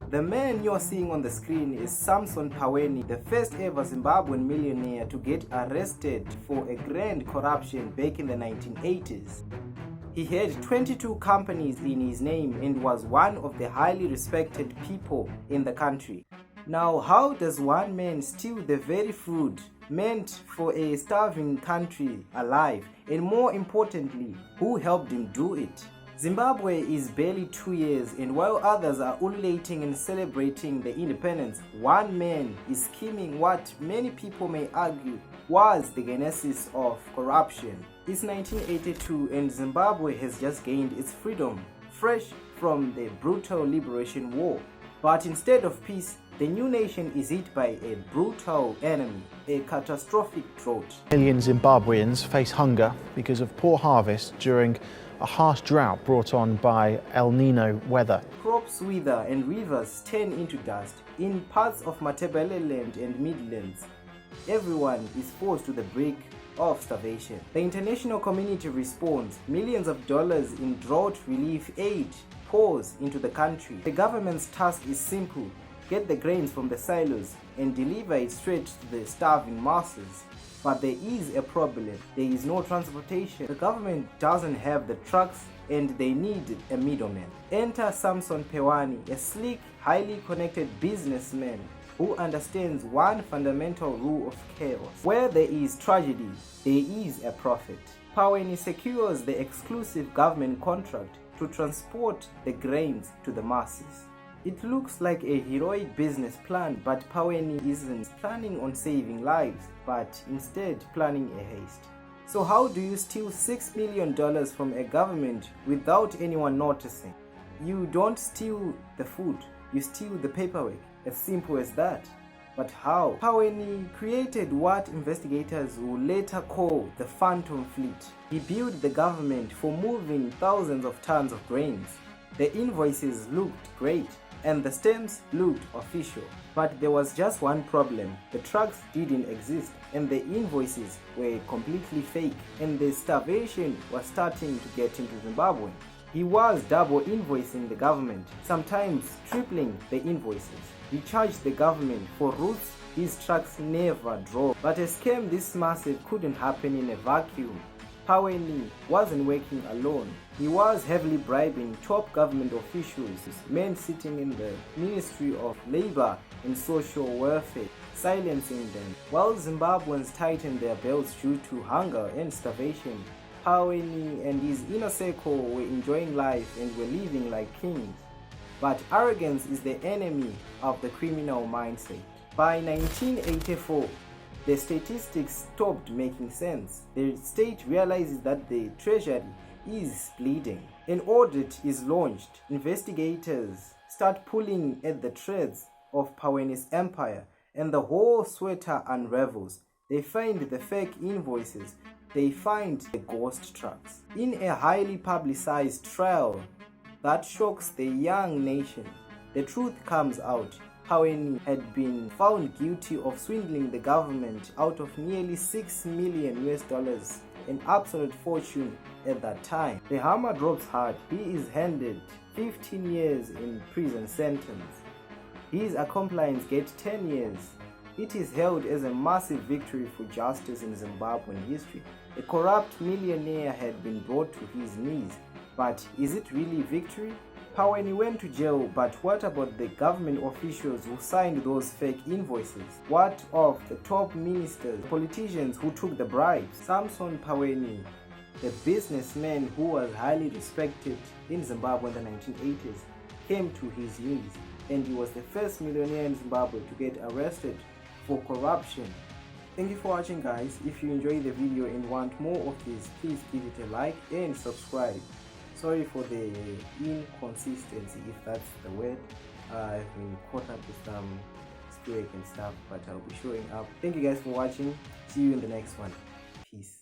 The man you're seeing on the screen is Samson Paweni, the first ever Zimbabwean millionaire to get arrested for a grand corruption back in the 1980s. He had 22 companies in his name and was one of the highly respected people in the country. Now, how does one man steal the very food meant for a starving country alive? And more importantly, who helped him do it? Zimbabwe is barely 2 years, and while others are ululating and celebrating the independence, one man is scheming what many people may argue was the genesis of corruption. It's 1982 and Zimbabwe has just gained its freedom, fresh from the brutal liberation war. But instead of peace, the new nation is hit by a brutal enemy, a catastrophic drought. Million Zimbabweans face hunger because of poor harvest during a harsh drought brought on by El Nino weather. Crops wither and rivers turn into dust. In parts of Matebelelqnd and Midlands, everyone is forced to the brink of starvation. The international community responds. Millions of dollars in drought relief aid pours into the country. The government's task is simple: get the grains from the silos and deliver it straight to the starving masses. But there is a problem. There is no transportation. The government doesn't have the trucks and they need a middleman. Enter Samson Paweni, a sleek, highly connected businessman who understands one fundamental rule of chaos. Where there is tragedy, there is a profit. Paweni secures the exclusive government contract to transport the grains to the masses. It looks like a heroic business plan, but Paweni isn't planning on saving lives, but instead planning a haste. So how do you steal $6 million from a government without anyone noticing? You don't steal the food, you steal the paperwork. As simple as that. But how? Paweni created what investigators will later call the Phantom Fleet. He built the government for moving thousands of tons of grains. The invoices looked great and the stamps looked official. But there was just one problem. The trucks didn't exist and the invoices were completely fake, and the starvation was starting to get into Zimbabwe. He was double invoicing the government, sometimes tripling the invoices. He charged the government for routes his trucks never drove. But a scam this massive couldn't happen in a vacuum. Paweni wasn't working alone. He was heavily bribing top government officials, men sitting in the Ministry of Labor and Social Welfare, silencing them. While Zimbabweans tightened their belts due to hunger and starvation, Paweni and his inner circle were enjoying life and were living like kings. But arrogance is the enemy of the criminal mindset. By 1984, the statistics stopped making sense. The state realizes that the treasury is bleeding. An audit is launched. Investigators start pulling at the threads of Paweni's empire, and the whole sweater unravels. They find the fake invoices. They find the ghost trucks. In a highly publicized trial that shocks the young nation, the truth comes out. Paweni had been found guilty of swindling the government out of nearly $6 million, an absolute fortune at that time. The hammer drops hard. He is handed 15 years in prison sentence. His accomplices get 10 years. It is held as a massive victory for justice in Zimbabwean history. A corrupt millionaire had been brought to his knees. But is it really victory? Paweni went to jail, but what about the government officials who signed those fake invoices? What of the top ministers, politicians who took the bribes? Samson Paweni, the businessman who was highly respected in Zimbabwe in the 1980s, came to his knees, and he was the first millionaire in Zimbabwe to get arrested for corruption. Thank you for watching, guys. If you enjoyed the video and want more of this, please give it a like and subscribe. Sorry for the inconsistency, if that's the word. I've been caught up with some schoolwork and stuff, but I'll be showing up. Thank you guys for watching. See you in the next one. Peace.